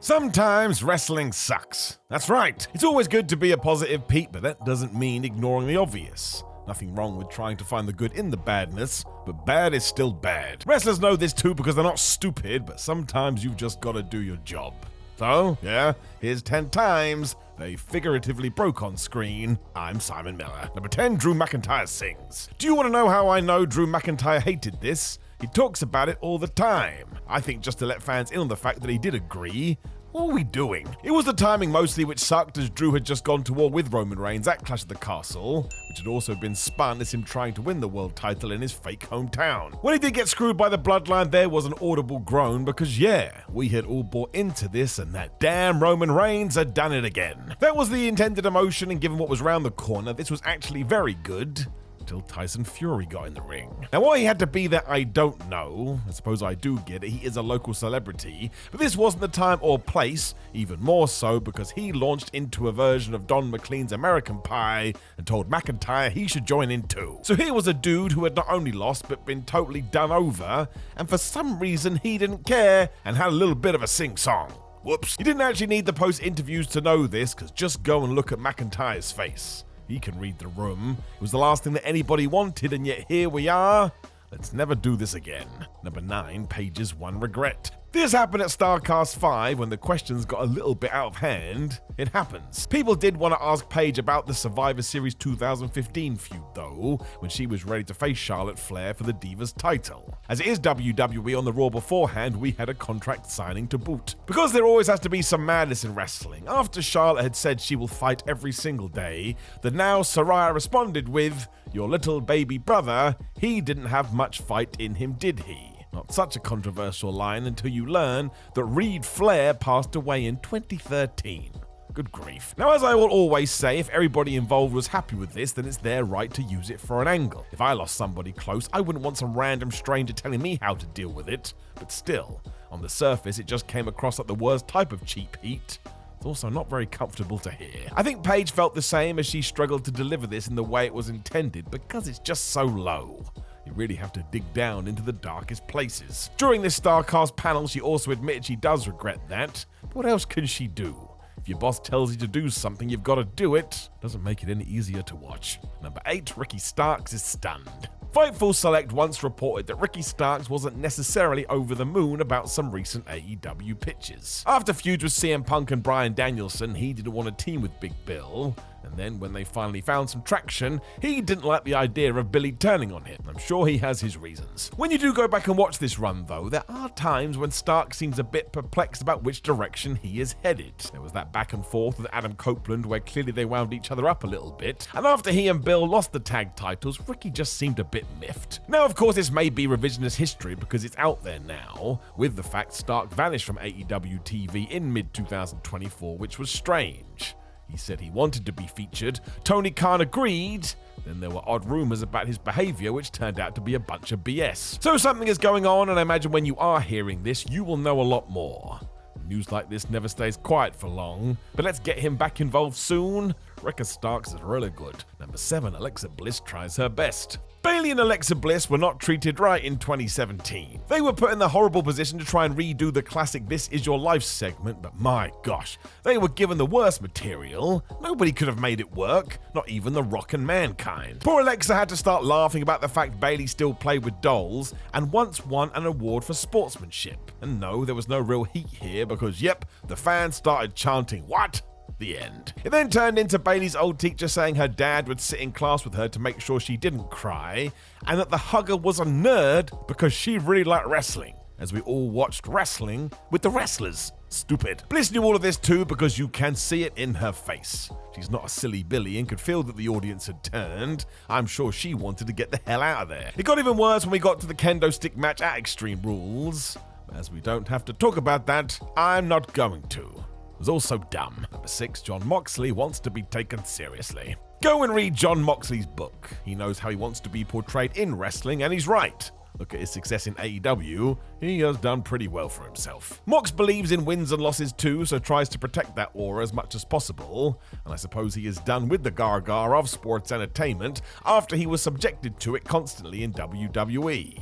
Sometimes wrestling sucks. That's right. It's always good to be a positive Pete, but that doesn't mean ignoring the obvious. Nothing wrong with trying to find the good in the badness, but bad is still bad. Wrestlers know this too because they're not stupid, but sometimes you've just got to do your job. So, yeah, here's 10 times they figuratively broke on screen. I'm Simon Miller. Number 10, Drew McIntyre sings. Do you want to know how I know Drew McIntyre hated this? He talks about it all the time. I think just to let fans in on the fact that he did agree. What were we doing? It was the timing mostly which sucked, as Drew had just gone to war with Roman Reigns at Clash of the Castle, which had also been spun as him trying to win the world title in his fake hometown. When he did get screwed by the bloodline, there was an audible groan because yeah, we had all bought into this and that damn Roman Reigns had done it again. That was the intended emotion, and given what was round the corner, this was actually very good. Until Tyson Fury got in the ring. Now why he had to be there, I don't know. I suppose I do get it, he is a local celebrity, but this wasn't the time or place, even more so because he launched into a version of Don McLean's American Pie and told McIntyre he should join in too. So here was a dude who had not only lost but been totally done over, and for some reason he didn't care and had a little bit of a sing-song. Whoops. You didn't actually need the post-interviews to know this, because just go and look at McIntyre's face. He can read the room. It was the last thing that anybody wanted, and yet here we are. Let's never do this again. Number 9, Paige's one regret. This happened at StarCast 5 when the questions got a little bit out of hand. It happens. People did want to ask Paige about the Survivor Series 2015 feud though, when she was ready to face Charlotte Flair for the Divas title. As it is WWE on the Raw beforehand, we had a contract signing to boot. Because there always has to be some madness in wrestling, after Charlotte had said she will fight every single day, the now Saraya responded with, "Your little baby brother, he didn't have much fight in him, did he?" Not such a controversial line until you learn that Reed Flair passed away in 2013. Good grief. Now, as I will always say, if everybody involved was happy with this, then it's their right to use it for an angle. If I lost somebody close, I wouldn't want some random stranger telling me how to deal with it. But still, on the surface, it just came across like the worst type of cheap heat. It's also not very comfortable to hear. I think Paige felt the same as she struggled to deliver this in the way it was intended because it's just so low. You really have to dig down into the darkest places. During this StarCast panel, she also admitted she does regret that. But what else can she do? If your boss tells you to do something, you've got to do it. Doesn't make it any easier to watch. Number 8, Ricky Starks is stunned. Fightful Select once reported that Ricky Starks wasn't necessarily over the moon about some recent AEW pitches. After feuds with CM Punk and Bryan Danielson, he didn't want to team with Big Bill. And then when they finally found some traction, he didn't like the idea of Billy turning on him. I'm sure he has his reasons. When you do go back and watch this run though, there are times when Stark seems a bit perplexed about which direction he is headed. There was that back and forth with Adam Copeland where clearly they wound each other up a little bit. And after he and Bill lost the tag titles, Ricky just seemed a bit miffed. Now of course this may be revisionist history because it's out there now, with the fact Stark vanished from AEW TV in mid-2024, which was strange. He said he wanted to be featured, Tony Khan agreed, then there were odd rumors about his behavior which turned out to be a bunch of BS. So something is going on, and I imagine when you are hearing this, you will know a lot more. News like this never stays quiet for long, but let's get him back involved soon. Ricky Starks is really good. Number 7, Alexa Bliss tries her best. Bayley and Alexa Bliss were not treated right in 2017. They were put in the horrible position to try and redo the classic This Is Your Life segment, but my gosh, they were given the worst material. Nobody could have made it work, not even The Rock and Mankind. Poor Alexa had to start laughing about the fact Bayley still played with dolls and once won an award for sportsmanship. And no, there was no real heat here because yep, the fans started chanting, "What?" The end. It then turned into Bayley's old teacher saying her dad would sit in class with her to make sure she didn't cry, and that the hugger was a nerd because she really liked wrestling, as we all watched wrestling with the wrestlers. Stupid. Bliss knew all of this too because you can see it in her face. She's not a silly Billy and could feel that the audience had turned. I'm sure she wanted to get the hell out of there. It got even worse when we got to the kendo stick match at Extreme Rules. As we don't have to talk about that, I'm not going to. Was also dumb. Number 6, Jon Moxley wants to be taken seriously. Go and read Jon Moxley's book. He knows how he wants to be portrayed in wrestling, and he's right. Look at his success in AEW, he has done pretty well for himself. Mox believes in wins and losses too, so tries to protect that aura as much as possible, and I suppose he is done with the gaga of sports entertainment after he was subjected to it constantly in WWE.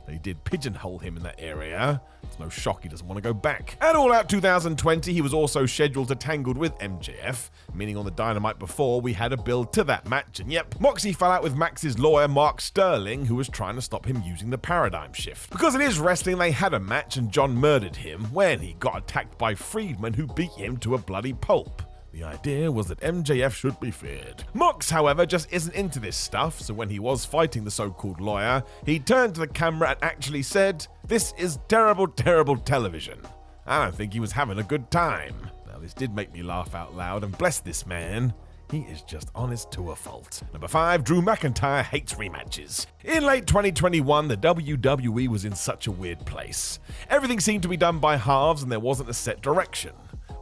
They did pigeonhole him in that area. It's no shock he doesn't want to go back. At All Out 2020, he was also scheduled to tangle with MJF, meaning on the Dynamite before we had a build to that match, and yep, Moxie fell out with Max's lawyer Mark Sterling, who was trying to stop him using the paradigm shift. Because it is wrestling, they had a match and John murdered him when he got attacked by Friedman, who beat him to a bloody pulp. The idea was that MJF should be feared. Mox, however, just isn't into this stuff, so when he was fighting the so-called lawyer, he turned to the camera and actually said, "This is terrible, terrible television." I don't think he was having a good time. Now, this did make me laugh out loud, and bless this man, he is just honest to a fault. Number 5, Drew McIntyre hates rematches. In late 2021, the WWE was in such a weird place. Everything seemed to be done by halves and there wasn't a set direction.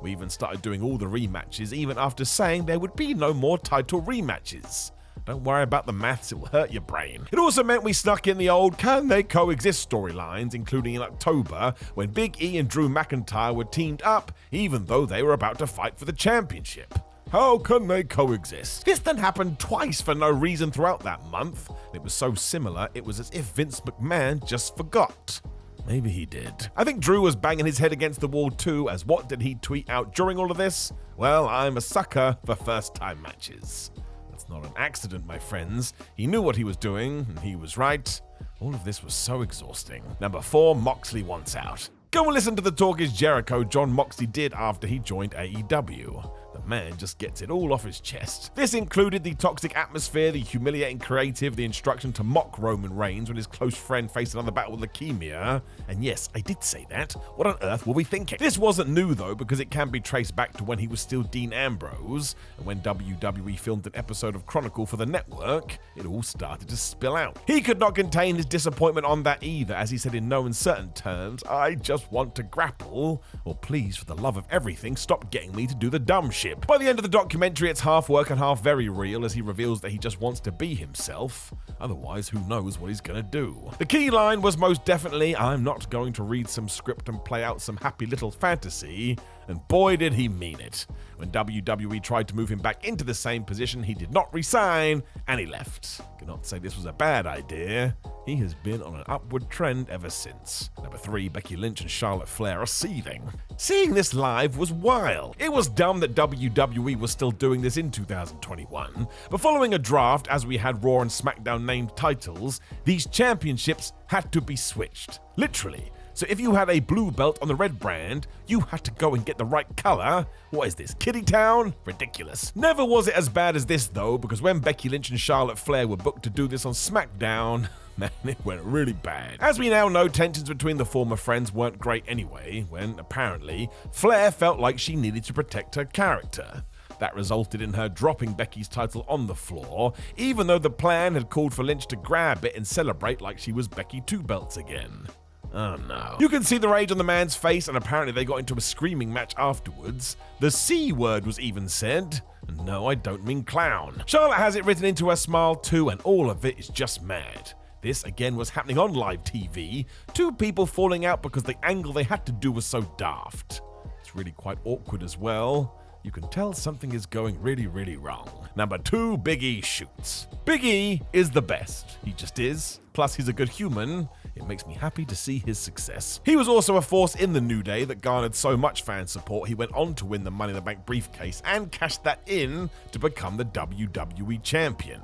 We even started doing all the rematches even after saying there would be no more title rematches. Don't worry about the maths, it will hurt your brain. It also meant we snuck in the old can they coexist storylines, including in October when Big E and Drew McIntyre were teamed up even though they were about to fight for the championship. How can they coexist? This then happened twice for no reason throughout that month. It was so similar, it was as if Vince McMahon just forgot. Maybe he did. I think Drew was banging his head against the wall too, as what did he tweet out during all of this? Well, I'm a sucker for first-time matches. That's not an accident, my friends. He knew what he was doing, and he was right. All of this was so exhausting. Number 4, Moxley wants out. Go and listen to the Talk is Jericho John Moxley did after he joined AEW. The man just gets it all off his chest. This included the toxic atmosphere, the humiliating creative, the instruction to mock Roman Reigns when his close friend faced another battle with leukemia. And yes, I did say that. What on earth were we thinking? This wasn't new though, because it can be traced back to when he was still Dean Ambrose, and when WWE filmed an episode of Chronicle for the network, it all started to spill out. He could not contain his disappointment on that either, as he said in no uncertain terms, "I just want to grapple, or please, for the love of everything, stop getting me to do the dumb shit." By the end of the documentary, it's half work and half very real, as he reveals that he just wants to be himself. Otherwise, who knows what he's gonna do. The key line was most definitely, "I'm not going to read some script and play out some happy little fantasy," and boy did he mean it. When WWE tried to move him back into the same position, he did not resign, and he left. Cannot say this was a bad idea. He has been on an upward trend ever since. Number 3, Becky Lynch and Charlotte Flair are seething. Seeing this live was wild. It was dumb that WWE was still doing this in 2021, but following a draft as we had Raw and SmackDown named titles, these championships had to be switched. Literally. So if you had a blue belt on the red brand, you had to go and get the right color. What is this, Kitty Town? Ridiculous. Never was it as bad as this though, because when Becky Lynch and Charlotte Flair were booked to do this on SmackDown, man, it went really bad. As we now know, tensions between the former friends weren't great anyway, when apparently Flair felt like she needed to protect her character. That resulted in her dropping Becky's title on the floor, even though the plan had called for Lynch to grab it and celebrate like she was Becky Two Belts again. Oh no. You can see the rage on the man's face, and apparently they got into a screaming match afterwards. The C word was even said. And no, I don't mean clown. Charlotte has it written into her smile too, and all of it is just mad. This again was happening on live TV, 2 people falling out because the angle they had to do was so daft. It's really quite awkward as well. You can tell something is going really, really wrong. Number 2, Big E shoots. Big E is the best. He just is. Plus, he's a good human. It makes me happy to see his success. He was also a force in the New Day that garnered so much fan support, he went on to win the Money in the Bank briefcase and cashed that in to become the WWE champion.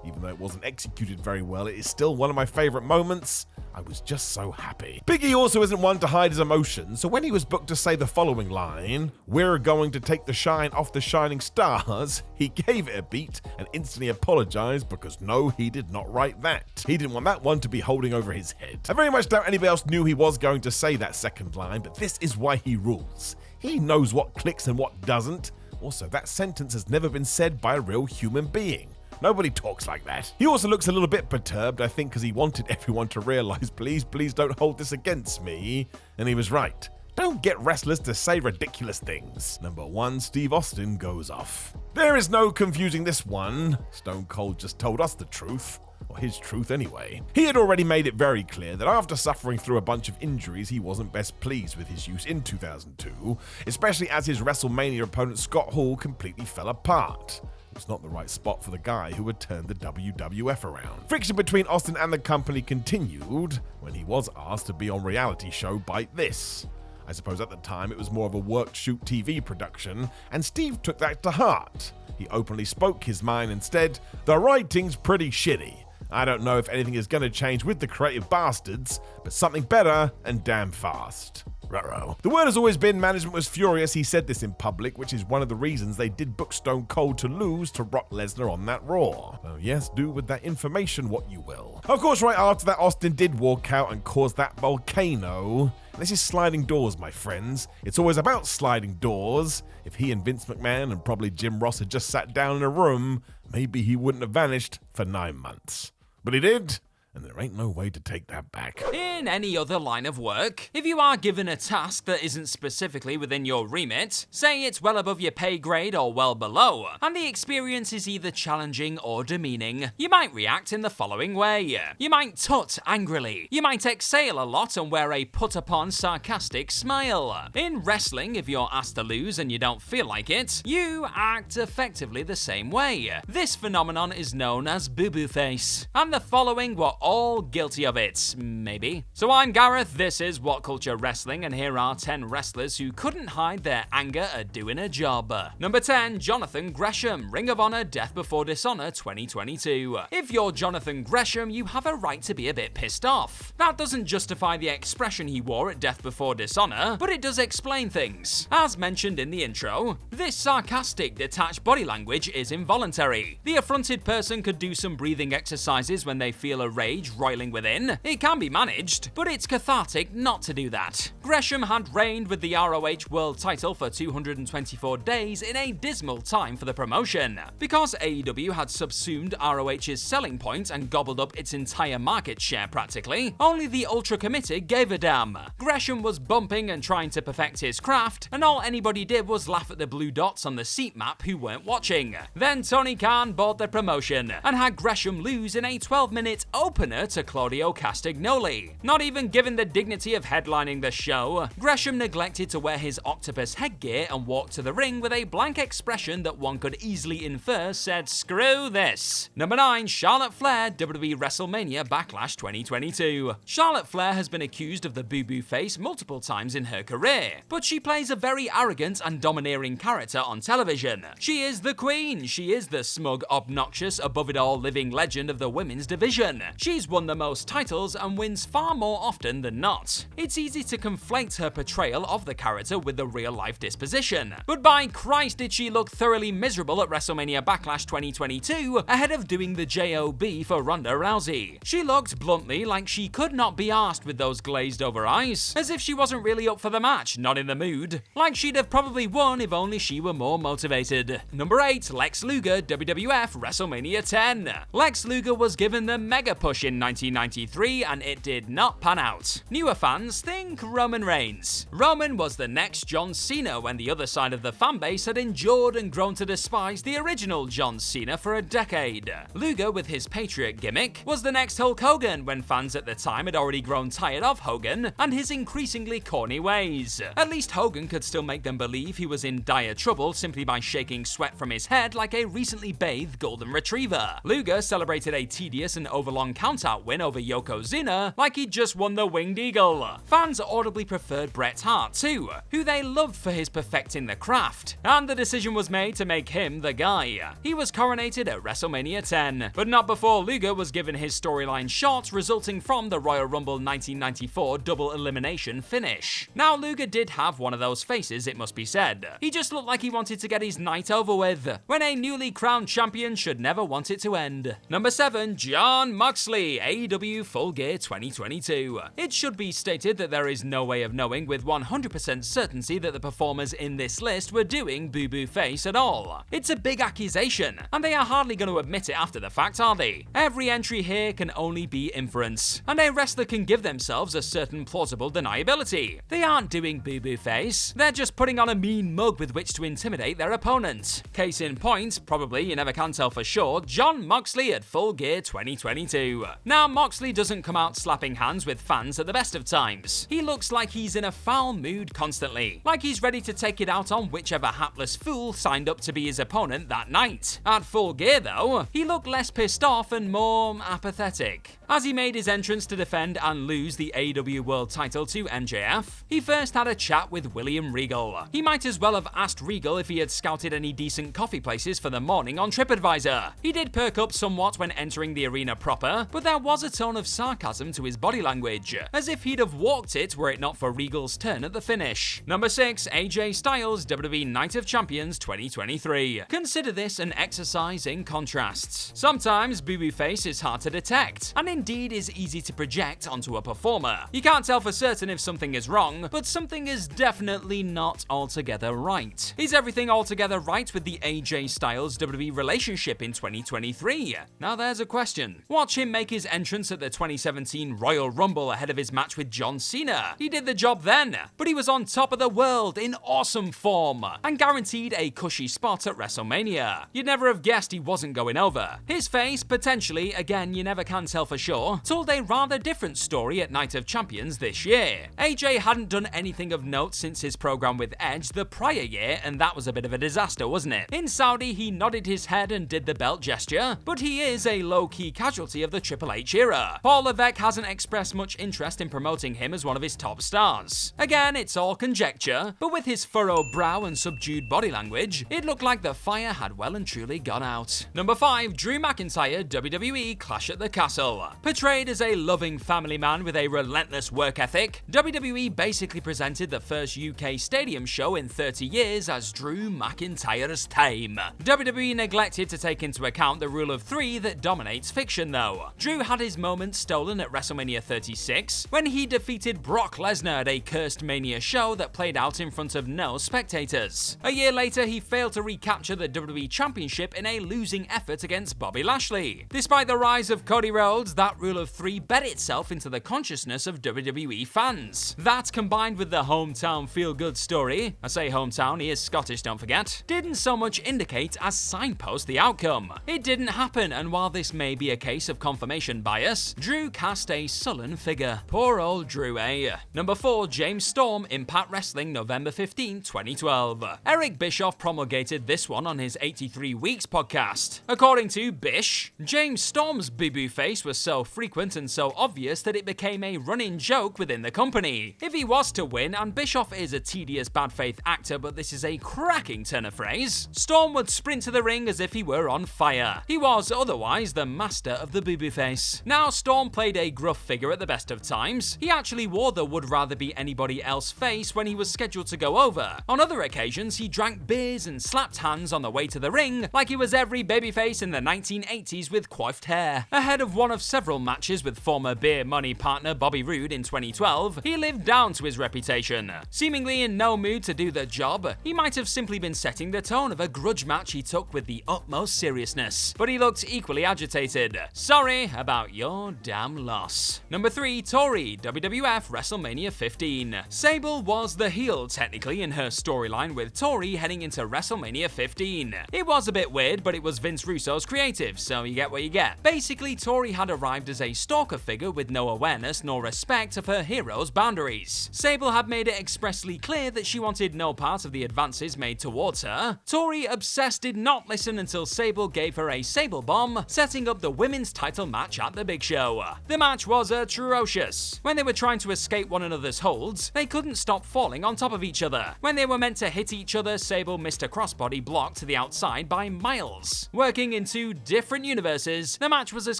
Even though it wasn't executed very well, it is still one of my favorite moments. I was just so happy. Big E also isn't one to hide his emotions, so when he was booked to say the following line, "We're going to take the shine off the shining stars," he gave it a beat and instantly apologized because no, he did not write that. He didn't want that one to be holding over his head. I very much doubt anybody else knew he was going to say that second line, but this is why he rules. He knows what clicks and what doesn't. Also, that sentence has never been said by a real human being. Nobody talks like that. He also looks a little bit perturbed, I think, because he wanted everyone to realize, please don't hold this against me. And he was right. Don't get wrestlers to say ridiculous things. Number 1, Steve Austin goes off. There is no confusing this one. Stone Cold just told us the truth. Or his truth anyway. He had already made it very clear that after suffering through a bunch of injuries, he wasn't best pleased with his use in 2002, especially as his WrestleMania opponent Scott Hall completely fell apart. It's not the right spot for the guy who had turned the WWF around. Friction between Austin and the company continued when he was asked to be on reality show Bite This. I suppose at the time it was more of a work-shoot TV production, and Steve took that to heart. He openly spoke his mind instead. The writing's pretty shitty. I don't know if anything is going to change with the creative bastards, but something better and damn fast. Ruh-roh. The word has always been management was furious. He said this in public, which is one of the reasons they did book Stone Cold to lose to Brock Lesnar on that Raw. So yes, do with that information what you will. Of course, right after that, Austin did walk out and cause that volcano. This is sliding doors, my friends. It's always about sliding doors. If he and Vince McMahon and probably Jim Ross had just sat down in a room, maybe he wouldn't have vanished for 9 months. But he did, and there ain't no way to take that back. In any other line of work, if you are given a task that isn't specifically within your remit, say it's well above your pay grade or well below, and the experience is either challenging or demeaning, you might react in the following way. You might tut angrily. You might exhale a lot and wear a put-upon sarcastic smile. In wrestling, if you're asked to lose and you don't feel like it, you act effectively the same way. This phenomenon is known as boo-boo face, and the following were all guilty of it, maybe. So I'm Gareth, this is WhatCulture Wrestling, and here are 10 wrestlers who couldn't hide their anger at doing a job. Number 10, Jonathan Gresham, Ring of Honor Death Before Dishonor 2022. If you're Jonathan Gresham, you have a right to be a bit pissed off. That doesn't justify the expression he wore at Death Before Dishonor, but it does explain things. As mentioned in the intro, this sarcastic, detached body language is involuntary. The affronted person could do some breathing exercises when they feel a rage roiling within. It can be managed, but it's cathartic not to do that. Gresham had reigned with the ROH World title for 224 days in a dismal time for the promotion. Because AEW had subsumed ROH's selling point and gobbled up its entire market share practically, only the Ultra Committed gave a damn. Gresham was bumping and trying to perfect his craft, and all anybody did was laugh at the blue dots on the seat map who weren't watching. Then Tony Khan bought the promotion and had Gresham lose in a 12-minute opener to Claudio Castagnoli. Not even given the dignity of headlining the show, Gresham neglected to wear his octopus headgear and walked to the ring with a blank expression that one could easily infer said, "Screw this." Number 9, Charlotte Flair, WWE WrestleMania Backlash 2022. Charlotte Flair has been accused of the boo-boo face multiple times in her career, but she plays a very arrogant and domineering character on television. She is the queen. She is the smug, obnoxious, above-it-all living legend of the women's division. She's won the most titles and wins far more often than not. It's easy to conflate her portrayal of the character with the real-life disposition. But by Christ did she look thoroughly miserable at WrestleMania Backlash 2022 ahead of doing the JOB for Ronda Rousey. She looked bluntly like she could not be arsed with those glazed-over eyes, as if she wasn't really up for the match, not in the mood. Like she'd have probably won if only she were more motivated. Number 8, Lex Luger, WWF WrestleMania 10. Lex Luger was given the mega push in 1993 and it did not pan out. Newer fans think Roman Reigns. Roman was the next John Cena when the other side of the fanbase had endured and grown to despise the original John Cena for a decade. Luger, with his Patriot gimmick, was the next Hulk Hogan when fans at the time had already grown tired of Hogan and his increasingly corny ways. At least Hogan could still make them believe he was in dire trouble simply by shaking sweat from his head like a recently bathed golden retriever. Luger celebrated a tedious and overlong count-out win over Yokozuna like he'd just won the Winged Eagle. Fans audibly preferred Bret Hart too, who they loved for his perfecting the craft, and the decision was made to make him the guy. He was coronated at WrestleMania 10, but not before Luger was given his storyline shot resulting from the Royal Rumble 1994 double elimination finish. Now Luger did have one of those faces, it must be said. He just looked like he wanted to get his night over with, when a newly crowned champion should never want it to end. Number 7, Jon Moxley, AEW Full Gear 2022. It should be stated that there is no way of knowing with 100% certainty that the performers in this list were doing boo-boo face at all. It's a big accusation, and they are hardly going to admit it after the fact, are they? Every entry here can only be inference, and a wrestler can give themselves a certain plausible deniability. They aren't doing boo-boo face, they're just putting on a mean mug with which to intimidate their opponent. Case in point, probably, you never can tell for sure, Jon Moxley at Full Gear 2022. Now, Moxley doesn't come out slapping hands hands with fans at the best of times. He looks like he's in a foul mood constantly, like he's ready to take it out on whichever hapless fool signed up to be his opponent that night. At Full Gear though, he looked less pissed off and more apathetic. As he made his entrance to defend and lose the AEW World title to MJF, he first had a chat with William Regal. He might as well have asked Regal if he had scouted any decent coffee places for the morning on TripAdvisor. He did perk up somewhat when entering the arena proper, but there was a tone of sarcasm to his body language, as if he'd have walked it were it not for Regal's turn at the finish. Number 6, AJ Styles, WWE Night of Champions 2023. Consider this an exercise in contrasts. Sometimes boo-boo face is hard to detect, and indeed is easy to project onto a performer. You can't tell for certain if something is wrong, but something is definitely not altogether right. Is everything altogether right with the AJ Styles WWE relationship in 2023? Now there's a question. Watch him make his entrance at the 2017 Royal Rumble ahead of his match with John Cena. He did the job then, but he was on top of the world in awesome form, and guaranteed a cushy spot at WrestleMania. You'd never have guessed he wasn't going over. His face, potentially, again you never can tell for sure, told a rather different story at Night of Champions this year. AJ hadn't done anything of note since his program with Edge the prior year, and that was a bit of a disaster, wasn't it? In Saudi, he nodded his head and did the belt gesture, but he is a low-key casualty of the Triple H era. Paul Levesque hasn't expressed much interest in promoting him as one of his top stars. Again, it's all conjecture, but with his furrowed brow and subdued body language, it looked like the fire had well and truly gone out. Number 5, Drew McIntyre, WWE Clash at the Castle. Portrayed as a loving family man with a relentless work ethic, WWE basically presented the first UK stadium show in 30 years as Drew McIntyre's time. WWE neglected to take into account the rule of 3 that dominates fiction though. Drew had his moment stolen at WrestleMania 36 when he defeated Brock Lesnar at a cursed Mania show that played out in front of no spectators. A year later, he failed to recapture the WWE Championship in a losing effort against Bobby Lashley. Despite the rise of Cody Rhodes, that rule of 3 bet itself into the consciousness of WWE fans. That, combined with the hometown feel-good story, I say hometown, he is Scottish, don't forget, didn't so much indicate as signpost the outcome. It didn't happen, and while this may be a case of confirmation bias, Drew cast a sullen figure. Poor old Drew, eh? Number 4, James Storm, Impact Wrestling, November 15, 2012. Eric Bischoff promulgated this one on his 83 Weeks podcast. According to Bish, James Storm's boo-boo face was so frequent and so obvious that it became a running joke within the company. If he was to win, and Bischoff is a tedious bad faith actor, but this is a cracking turn of phrase, Storm would sprint to the ring as if he were on fire. He was otherwise the master of the boo-boo face. Now, Storm played a gruff figure at the best of times. He actually wore the would rather be anybody else face when he was scheduled to go over. On other occasions, he drank beers and slapped hands on the way to the ring, like he was every babyface in the 1980s with coiffed hair. Ahead of one of several matches with former beer money partner Bobby Roode in 2012, he lived down to his reputation. Seemingly in no mood to do the job, he might have simply been setting the tone of a grudge match he took with the utmost seriousness. But he looked equally agitated. Sorry about your damn loss. Number 3, Tori, WWF WrestleMania 15. Sable was the heel technically in her storyline with Tori heading into WrestleMania 15. It was a bit weird, but it was Vince Russo's creative, so you get what you get. Basically, Tori had arrived as a stalker figure with no awareness nor respect of her hero's boundaries. Sable had made it expressly clear that she wanted no part of the advances made towards her. Tori, obsessed, did not listen until Sable gave her a Sable bomb, setting up the women's title match at the Big Show. The match was atrocious. When they were trying to escape one another's holds, they couldn't stop falling on top of each other. When they were meant to hit each other, Sable missed a crossbody block to the outside by miles. Working in 2 different universes, the match was as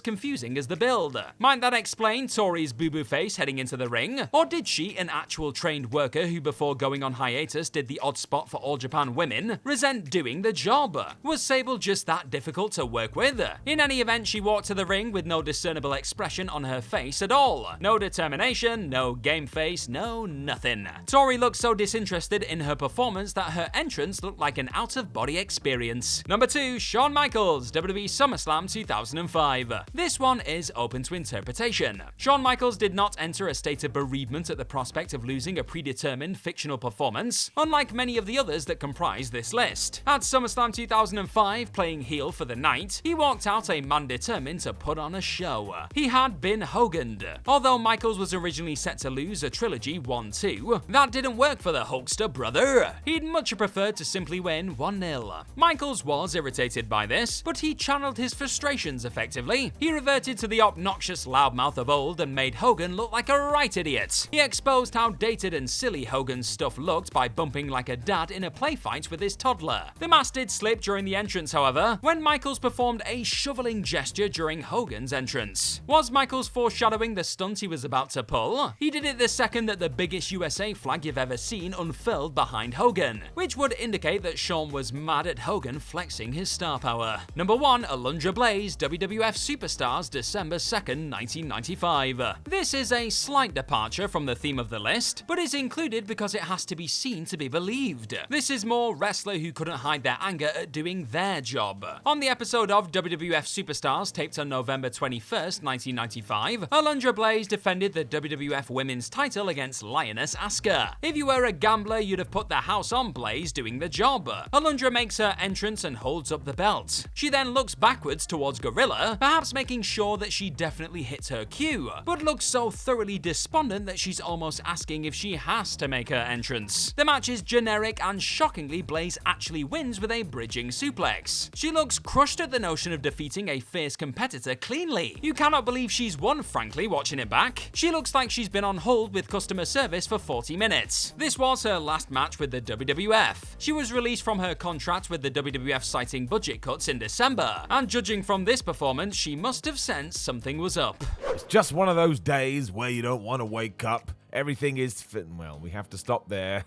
confusing as the build. Might that explain Tori's boo-boo face heading into the ring? Or did she, an actual trained worker who before going on hiatus did the odd spot for All Japan Women, resent doing the job? Was Sable just that difficult to work with? In any event, she walked to the ring with no discernible expression on her face at all. No determination, no game face, no nothing. Tori looked so disinterested in her performance that her entrance looked like an out-of-body experience. Number 2, Shawn Michaels, WWE SummerSlam 2005. This one is open to interpretation. Shawn Michaels did not enter a state of bereavement at the prospect of losing a predetermined fictional performance, unlike many of the others that comprise this list. At SummerSlam 2005, playing heel for the night, he walked out a man determined to put on a show. He had been Hoganed. good. Although Michaels was originally set to lose a trilogy 1-2, that didn't work for the Hulkster brother. He'd much preferred to simply win 1-0. Michaels was irritated by this, but he channeled his frustrations effectively. He reverted to the obnoxious loudmouth of old and made Hogan look like a right idiot. He exposed how dated and silly Hogan's stuff looked by bumping like a dad in a play fight with his toddler. The mask did slip during the entrance, however, when Michaels performed a shoveling gesture during Hogan's entrance. Was Michaels foreshadowing the stunt he was about to pull? He did it the second that the biggest USA flag you've ever seen unfurled behind Hogan, which would indicate that Shawn was mad at Hogan flexing his star power. Number 1, Alundra Blaze, WWF Superstars, December 2nd, 1995. This is a slight departure from the theme of the list, but is included because it has to be seen to be believed. This is more wrestler who couldn't hide their anger at doing their job. On the episode of WWF Superstars taped on November 21st, 1995, Alundra Blaze defended the WWF Women's title against Lioness Asuka. If you were a gambler, you'd have put the house on Blaze doing the job. Alundra makes her entrance and holds up the belt. She then looks backwards towards Gorilla, perhaps making sure that she definitely hits her cue, but looks so thoroughly despondent that she's almost asking if she has to make her entrance. The match is generic and shockingly Blaze actually wins with a bridging suplex. She looks crushed at the notion of defeating a fierce competitor cleanly. You cannot believe she's won, frankly, watching it back. She looks like she's been on hold with customer service for 40 minutes. This was her last match with the WWF. She was released from her contract with the WWF citing budget cuts in December, and judging from this performance, she must have sensed something was up. It's just one of those days where you don't want to wake up. Everything is well, we have to stop there.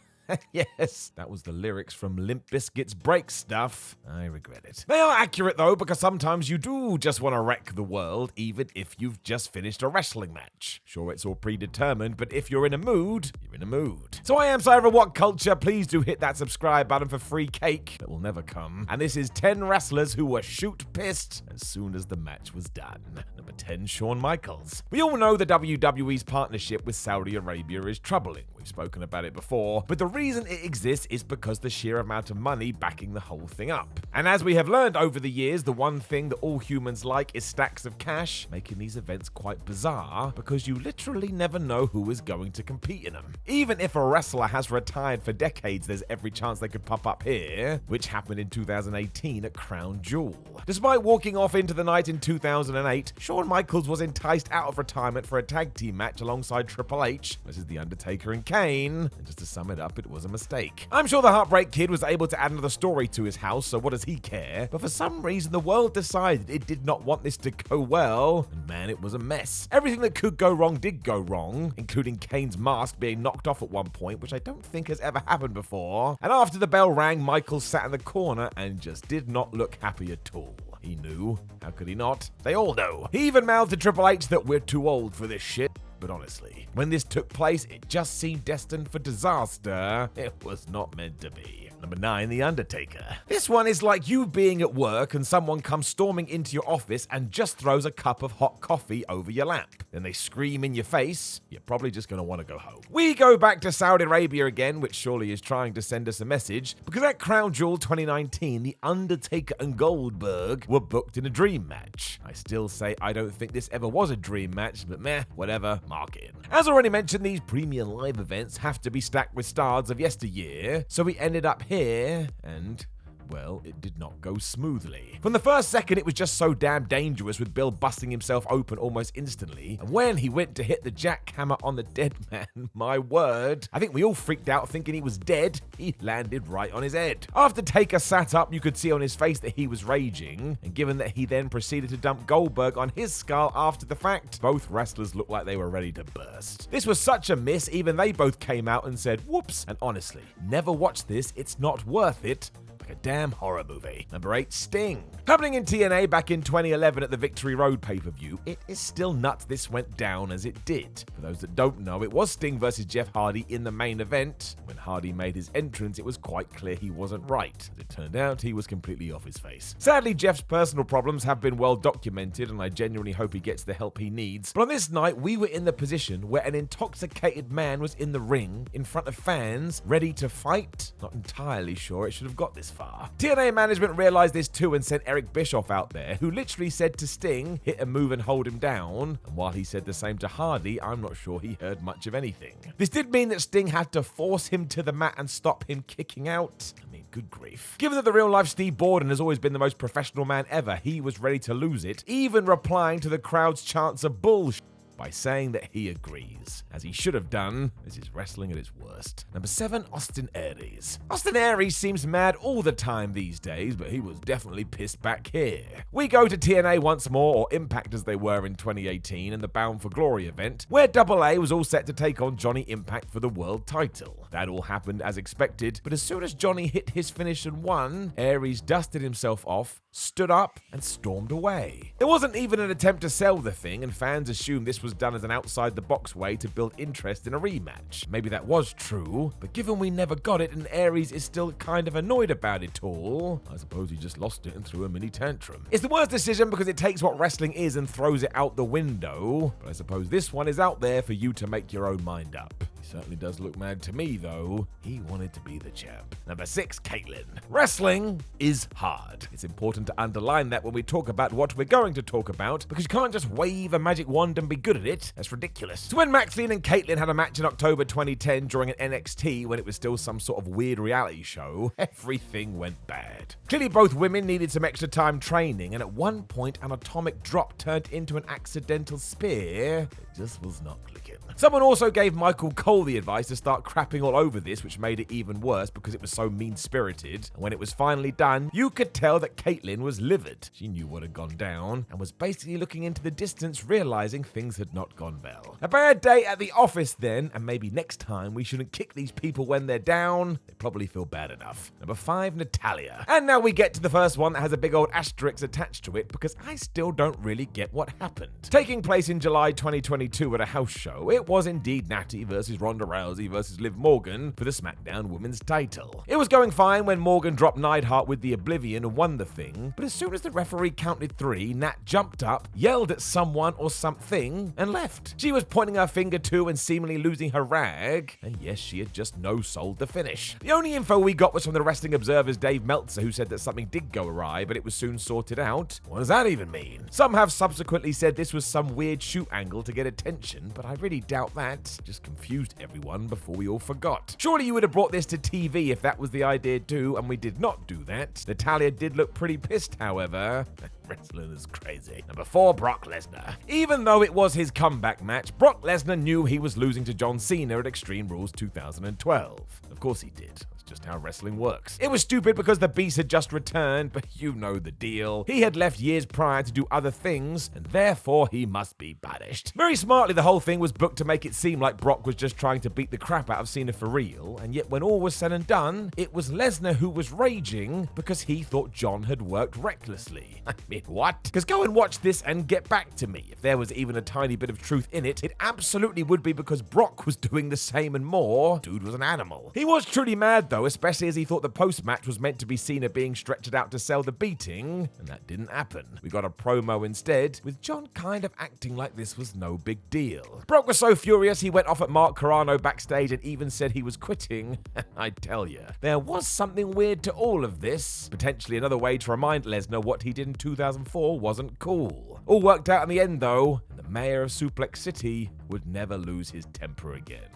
Yes, that was the lyrics from Limp Bizkit's Break Stuff. I regret it. They are accurate though, because sometimes you do just want to wreck the world, even if you've just finished a wrestling match. Sure, it's all predetermined, but if you're in a mood, you're in a mood. So I am Cyber WhatCulture. Please do hit that subscribe button for free cake that will never come. And this is 10 wrestlers who were shoot pissed as soon as the match was done. Number 10, Shawn Michaels. We all know the WWE's partnership with Saudi Arabia is troubling. We've spoken about it before, but the reason it exists is because the sheer amount of money backing the whole thing up. And as we have learned over the years, the one thing that all humans like is stacks of cash, making these events quite bizarre because you literally never know who is going to compete in them. Even if a wrestler has retired for decades, there's every chance they could pop up here, which happened in 2018 at Crown Jewel. Despite walking off into the night in 2008, Shawn Michaels was enticed out of retirement for a tag team match alongside Triple H versus The Undertaker and Kane, and just to sum it up, it was a mistake. I'm sure the Heartbreak Kid was able to add another story to his house, so what does he care? But for some reason, the world decided it did not want this to go well, and man, it was a mess. Everything that could go wrong did go wrong, including Kane's mask being knocked off at one point, which I don't think has ever happened before. And after the bell rang, Michaels sat in the corner and just did not look happy at all. He knew. How could he not? They all know. He even mouthed to Triple H that we're too old for this shit. But honestly, when this took place, it just seemed destined for disaster. It was not meant to be. Number 9, The Undertaker. This one is like you being at work and someone comes storming into your office and just throws a cup of hot coffee over your lap. Then they scream in your face. You're probably just going to want to go home. We go back to Saudi Arabia again, which surely is trying to send us a message, because at Crown Jewel 2019, The Undertaker and Goldberg were booked in a dream match. I still say I don't think this ever was a dream match, but meh, whatever, mark it in. As already mentioned, these premium live events have to be stacked with stars of yesteryear, so we ended up here, and well, it did not go smoothly. From the first second, it was just so damn dangerous, with Bill busting himself open almost instantly. And when he went to hit the jackhammer on the dead man, my word, I think we all freaked out thinking he was dead. He landed right on his head. After Taker sat up, you could see on his face that he was raging. And given that he then proceeded to dump Goldberg on his skull after the fact, both wrestlers looked like they were ready to burst. This was such a miss, even they both came out and said, whoops. And honestly, never watch this. It's not worth it. A damn horror movie. Number 8, Sting. Happening in TNA back in 2011 at the Victory Road pay-per-view, it is still nuts this went down as it did. For those that don't know, it was Sting versus Jeff Hardy in the main event. When Hardy made his entrance, it was quite clear he wasn't right. As it turned out, he was completely off his face. Sadly, Jeff's personal problems have been well documented, and I genuinely hope he gets the help he needs. But on this night, we were in the position where an intoxicated man was in the ring, in front of fans, ready to fight. Not entirely sure it should have got this far. far. TNA management realized this too and sent Eric Bischoff out there, who literally said to Sting, hit a move and hold him down, and while he said the same to Hardy, I'm not sure he heard much of anything. This did mean that Sting had to force him to the mat and stop him kicking out. I mean, good grief. Given that the real-life Steve Borden has always been the most professional man ever, he was ready to lose it, even replying to the crowd's chants of bullshit by saying that he agrees, as he should have done. This is wrestling at its worst. Number 7, Austin Aries. Austin Aries seems mad all the time these days, but he was definitely pissed back here. We go to TNA once more, or Impact as they were in 2018, in the Bound for Glory event, where AA was all set to take on Johnny Impact for the world title. That all happened as expected, but as soon as Johnny hit his finish and won, Aries dusted himself off, stood up, and stormed away. There wasn't even an attempt to sell the thing, and fans assumed this was done as an outside-the-box way to build interest in a rematch. Maybe that was true, but given we never got it and Aries is still kind of annoyed about it all, I suppose he just lost it and threw a mini tantrum. It's the worst decision because it takes what wrestling is and throws it out the window, but I suppose this one is out there for you to make your own mind up. He certainly does look mad to me, though. He wanted to be the champ. Number 6, Caitlyn. Wrestling is hard. It's important to underline that when we talk about what we're going to talk about, because you can't just wave a magic wand and be good at it. That's ridiculous. So when Maxine and Caitlyn had a match in October 2010 during an NXT, when it was still some sort of weird reality show, everything went bad. Clearly both women needed some extra time training, and at one point an atomic drop turned into an accidental spear. It just was not clicking. Someone also gave Michael Cole the advice to start crapping all over this, which made it even worse because it was so mean-spirited. And when it was finally done, you could tell that Caitlyn was livid. She knew what had gone down and was basically looking into the distance, realizing things had not gone well. A bad day at the office then, and maybe next time we shouldn't kick these people when they're down. They probably feel bad enough. Number 5, Natalya. And now we get to the first one that has a big old asterisk attached to it because I still don't really get what happened. Taking place in July 2022 at a house show, it was indeed Natty versus Ronda Rousey versus Liv Morgan for the SmackDown Women's title. It was going fine when Morgan dropped Neidhart with the Oblivion and won the thing, but as soon as the referee counted 3, Nat jumped up, yelled at someone or something, and left. She was pointing her finger to and seemingly losing her rag, and yes, she had just no-sold the finish. The only info we got was from the Wrestling Observer's Dave Meltzer, who said that something did go awry, but it was soon sorted out. What does that even mean? Some have subsequently said this was some weird shoot angle to get attention, but I really doubt that. Just confused everyone before we all forgot. Surely you would have brought this to TV if that was the idea too, and we did not do that. Natalya did look pretty pissed, however. Wrestling is crazy. Number 4, Brock Lesnar. Even though it was his comeback match, Brock Lesnar knew he was losing to John Cena at Extreme Rules 2012. Of course he did. Just how wrestling works. It was stupid because the Beast had just returned, but you know the deal. He had left years prior to do other things, and therefore he must be banished. Very smartly, the whole thing was booked to make it seem like Brock was just trying to beat the crap out of Cena for real, and yet when all was said and done, it was Lesnar who was raging because he thought John had worked recklessly. I mean, what? Because go and watch this and get back to me. If there was even a tiny bit of truth in it, it absolutely would be because Brock was doing the same and more. Dude was an animal. He was truly mad though, especially as he thought the post-match was meant to be Cena being stretched out to sell the beating, and that didn't happen. We got a promo instead, with John kind of acting like this was no big deal. Brock was so furious he went off at Mark Carrano backstage and even said he was quitting. I tell you, there was something weird to all of this. Potentially another way to remind Lesnar what he did in 2004 wasn't cool. All worked out in the end though, and the mayor of Suplex City would never lose his temper again.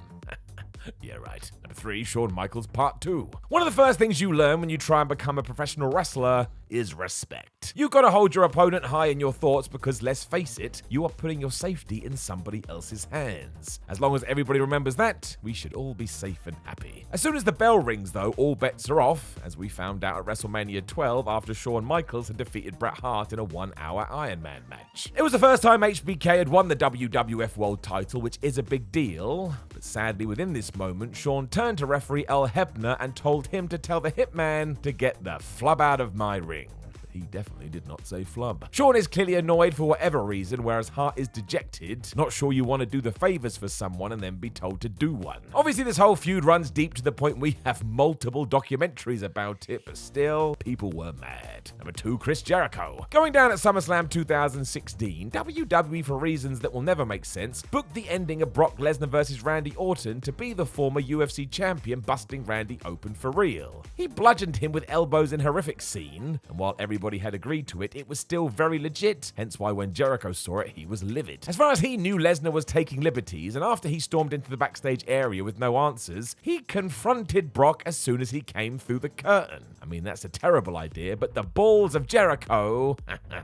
Yeah, right. Number 3, Shawn Michaels Part 2. One of the first things you learn when you try and become a professional wrestler is respect. You've got to hold your opponent high in your thoughts because, let's face it, you are putting your safety in somebody else's hands. As long as everybody remembers that, we should all be safe and happy. As soon as the bell rings, though, all bets are off, as we found out at WrestleMania 12 after Shawn Michaels had defeated Bret Hart in a 1-hour Iron Man match. It was the first time HBK had won the WWF World title, which is a big deal, but sadly within this moment, Shawn turned to referee Earl Hebner and told him to tell the Hitman to get the flub out of my ring. He definitely did not say flub. Shawn is clearly annoyed for whatever reason, whereas Hart is dejected. Not sure you want to do the favors for someone and then be told to do one. Obviously, this whole feud runs deep to the point we have multiple documentaries about it, but still, people were mad. Number 2, Chris Jericho. Going down at SummerSlam 2016, WWE, for reasons that will never make sense, booked the ending of Brock Lesnar versus Randy Orton to be the former UFC champion busting Randy open for real. He bludgeoned him with elbows in a horrific scene, and while everybody had agreed to it, it was still very legit, hence why when Jericho saw it, he was livid. As far as he knew, Lesnar was taking liberties, and after he stormed into the backstage area with no answers, he confronted Brock as soon as he came through the curtain. I mean, that's a terrible idea, but the balls of Jericho...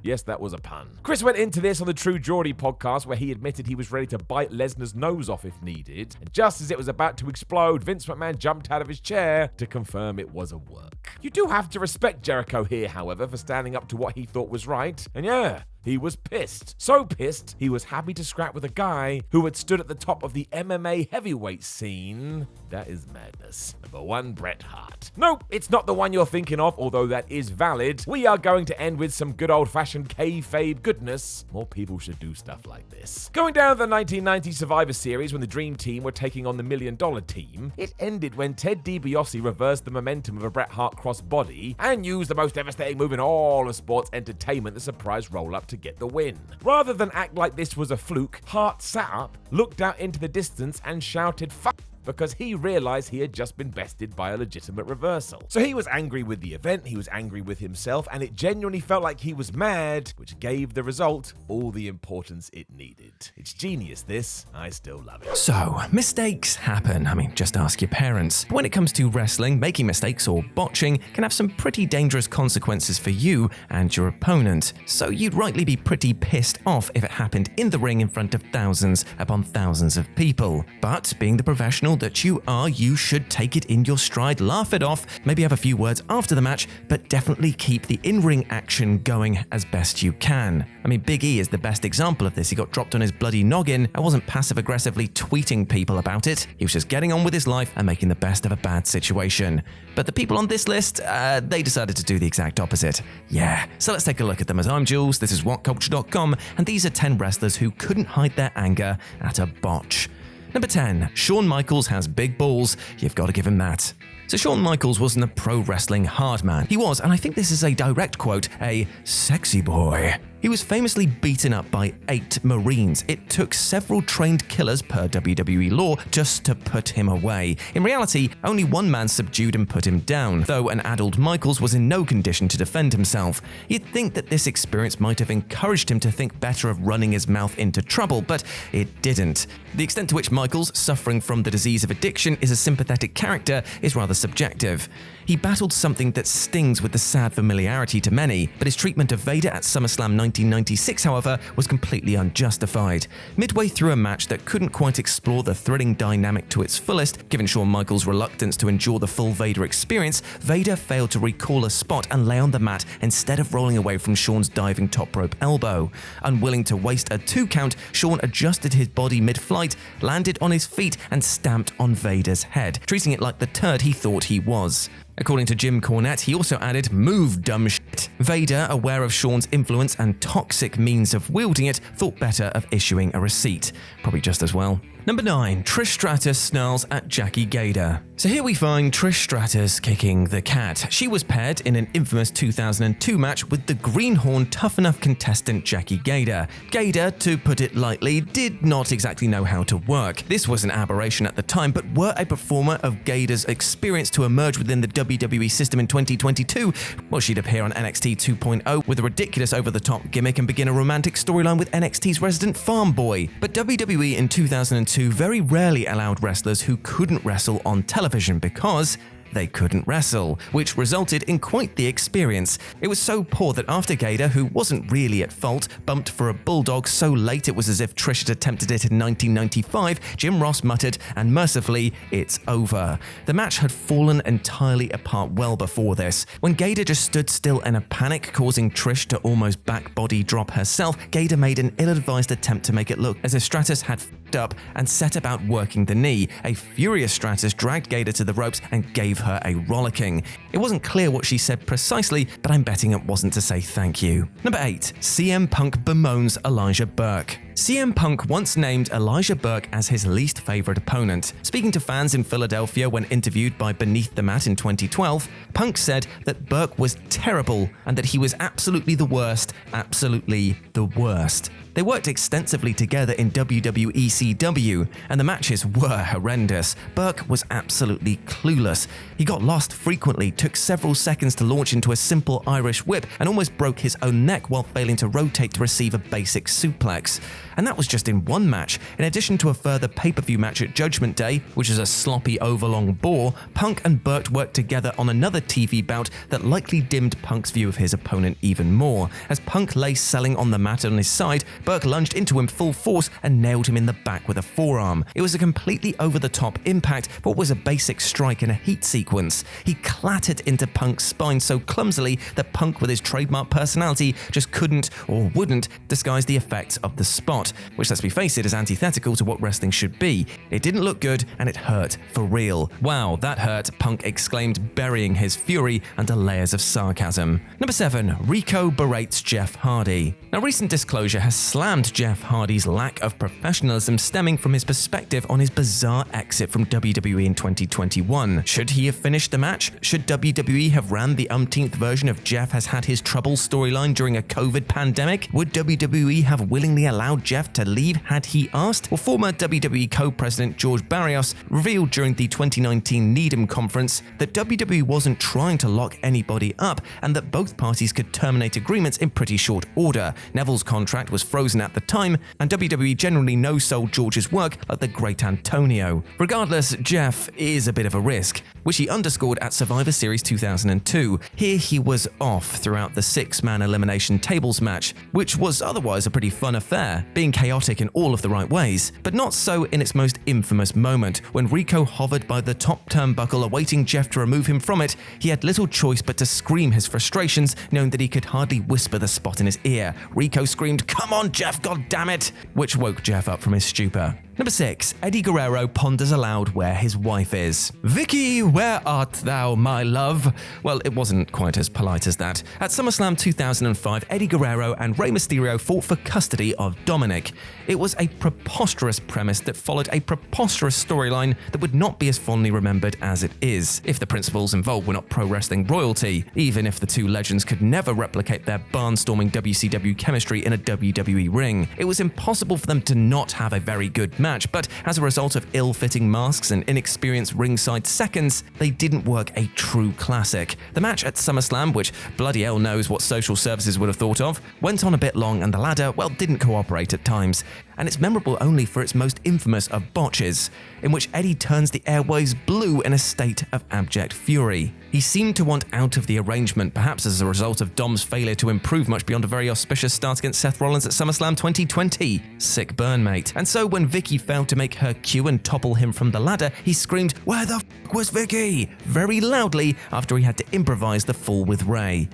Yes, that was a pun. Chris went into this on the True Geordie podcast where he admitted he was ready to bite Lesnar's nose off if needed, and just as it was about to explode, Vince McMahon jumped out of his chair to confirm it was a work. You do have to respect Jericho here, however, for standing up to what he thought was right, and yeah, he was pissed. So pissed, he was happy to scrap with a guy who had stood at the top of the MMA heavyweight scene. That is madness. Number 1, Bret Hart. Nope, it's not the one you're thinking of, although that is valid. We are going to end with some good old-fashioned kayfabe goodness. More people should do stuff like this. Going down to the 1990 Survivor Series when the Dream Team were taking on the $1 Million Team, it ended when Ted DiBiase reversed the momentum of a Bret Hart crossbody and used the most devastating move in all of sports entertainment, the surprise roll-up, to get the win. Rather than act like this was a fluke, Hart sat up, looked out into the distance and shouted "fuck," because he realized he had just been bested by a legitimate reversal. So he was angry with the event, he was angry with himself, and it genuinely felt like he was mad, which gave the result all the importance it needed. It's genius, this. I still love it. So, mistakes happen. I mean, just ask your parents. But when it comes to wrestling, making mistakes or botching can have some pretty dangerous consequences for you and your opponent. So you'd rightly be pretty pissed off if it happened in the ring in front of thousands upon thousands of people. But being the professional that you are, you should take it in your stride, laugh it off, maybe have a few words after the match, but definitely keep the in-ring action going as best you can. I mean, Big E is the best example of this. He got dropped on his bloody noggin and wasn't passive-aggressively tweeting people about it. He was just getting on with his life and making the best of a bad situation. But the people on this list, they decided to do the exact opposite. Yeah, so let's take a look at them. As I'm Jules, this is WhatCulture.com, and these are 10 wrestlers who couldn't hide their anger at a botch. Number 10, Shawn Michaels has big balls. You've got to give him that. So Shawn Michaels wasn't a pro wrestling hard man. He was, and I think this is a direct quote, a sexy boy. He was famously beaten up by 8 Marines. It took several trained killers per WWE law just to put him away. In reality, only one man subdued and put him down, though an addled Michaels was in no condition to defend himself. You'd think that this experience might have encouraged him to think better of running his mouth into trouble, but it didn't. The extent to which Michaels, suffering from the disease of addiction, is a sympathetic character is rather subjective. He battled something that stings with the sad familiarity to many, but his treatment of Vader at SummerSlam 1996, however, was completely unjustified. Midway through a match that couldn't quite explore the thrilling dynamic to its fullest, given Shawn Michaels' reluctance to endure the full Vader experience, Vader failed to recall a spot and lay on the mat instead of rolling away from Shawn's diving top rope elbow. Unwilling to waste a 2 count, Shawn adjusted his body mid-flight, landed on his feet, and stamped on Vader's head, treating it like the turd he thought he was. According to Jim Cornette, he also added, "Move, dumb shit." Vader, aware of Shawn's influence and toxic means of wielding it, thought better of issuing a receipt. Probably just as well. Number 9, Trish Stratus snarls at Jackie Gator. So here we find Trish Stratus kicking the cat. She was paired in an infamous 2002 match with the greenhorn tough enough contestant Jackie Gator. Gator, to put it lightly, did not exactly know how to work. This was an aberration at the time, but were a performer of Gator's experience to emerge within the WWE system in 2022, well, she'd appear on NXT 2.0 with a ridiculous over-the-top gimmick and begin a romantic storyline with NXT's resident farm boy. But WWE in 2002 very rarely allowed wrestlers who couldn't wrestle on television because they couldn't wrestle, which resulted in quite the experience. It was so poor that after Gator, who wasn't really at fault, bumped for a bulldog so late it was as if Trish had attempted it in 1995, Jim Ross muttered, "And mercifully, it's over." The match had fallen entirely apart well before this. When Gator just stood still in a panic, causing Trish to almost back body drop herself, Gator made an ill-advised attempt to make it look as if Stratus had up and set about working the knee. A furious Stratus dragged Gator to the ropes and gave her a rollicking. It wasn't clear what she said precisely, but I'm betting it wasn't to say thank you. Number 8. CM Punk bemoans Elijah Burke. CM Punk once named Elijah Burke as his least favorite opponent. Speaking to fans in Philadelphia when interviewed by Beneath the Mat in 2012, Punk said that Burke was terrible and that he was absolutely the worst. Absolutely the worst. They worked extensively together in WWE ECW, and the matches were horrendous. Burke was absolutely clueless. He got lost frequently, took several seconds to launch into a simple Irish whip, and almost broke his own neck while failing to rotate to receive a basic suplex. And that was just in one match. In addition to a further pay-per-view match at Judgment Day, which is a sloppy overlong bore, Punk and Burke worked together on another TV bout that likely dimmed Punk's view of his opponent even more. As Punk lay selling on the mat on his side, Burke lunged into him full force and nailed him in the back with a forearm. It was a completely over-the-top impact, but was a basic strike in a heat sequence. He clattered into Punk's spine so clumsily that Punk, with his trademark personality, just couldn't or wouldn't disguise the effects of the spot, which, let's be face it, is antithetical to what wrestling should be. It didn't look good and it hurt for real. Wow, that hurt, Punk exclaimed, burying his fury under layers of sarcasm. Number 7. Rico berates Jeff Hardy. Now, recent disclosure has slammed Jeff Hardy's lack of professionalism stemming from his perspective on his bizarre exit from WWE in 2021. Should he have finished the match? Should WWE have ran the umpteenth version of Jeff has had his trouble storyline during a COVID pandemic? Would WWE have willingly allowed Jeff to leave had he asked? Well, former WWE co-president George Barrios revealed during the 2019 Needham conference that WWE wasn't trying to lock anybody up and that both parties could terminate agreements in pretty short order. Neville's contract was frozen at the time, and WWE generally no-sold George's work like the great Antonio. Regardless, Jeff is a bit of a risk, which he underscored at Survivor Series 2002. Here he was off throughout the 6-man elimination tables match, which was otherwise a pretty fun affair, being chaotic in all of the right ways, but not so in its most infamous moment. When Rico hovered by the top turnbuckle awaiting Jeff to remove him from it, he had little choice but to scream his frustrations, knowing that he could hardly whisper the spot in his ear. Rico screamed, "Come on, Jeff, goddammit!" which woke Jeff up from his stupor. Number 6. Eddie Guerrero ponders aloud where his wife is. "Vicky, where art thou, my love?" Well, it wasn't quite as polite as that. At SummerSlam 2005, Eddie Guerrero and Rey Mysterio fought for custody of Dominic. It was a preposterous premise that followed a preposterous storyline that would not be as fondly remembered as it is, if the principals involved were not pro wrestling royalty, even if the two legends could never replicate their barnstorming WCW chemistry in a WWE ring. It was impossible for them to not have a very good match, but as a result of ill-fitting masks and inexperienced ringside seconds, they didn't work a true classic. The match at SummerSlam, which bloody hell knows what social services would have thought of, went on a bit long and the ladder, well, didn't cooperate at times. And it's memorable only for its most infamous of botches, in which Eddie turns the airwaves blue in a state of abject fury. He seemed to want out of the arrangement, perhaps as a result of Dom's failure to improve much beyond a very auspicious start against Seth Rollins at SummerSlam 2020. Sick burn, mate. And so when Vicky failed to make her cue and topple him from the ladder, he screamed, "Where the f*** was Vicky?" very loudly after he had to improvise the fall with Rey.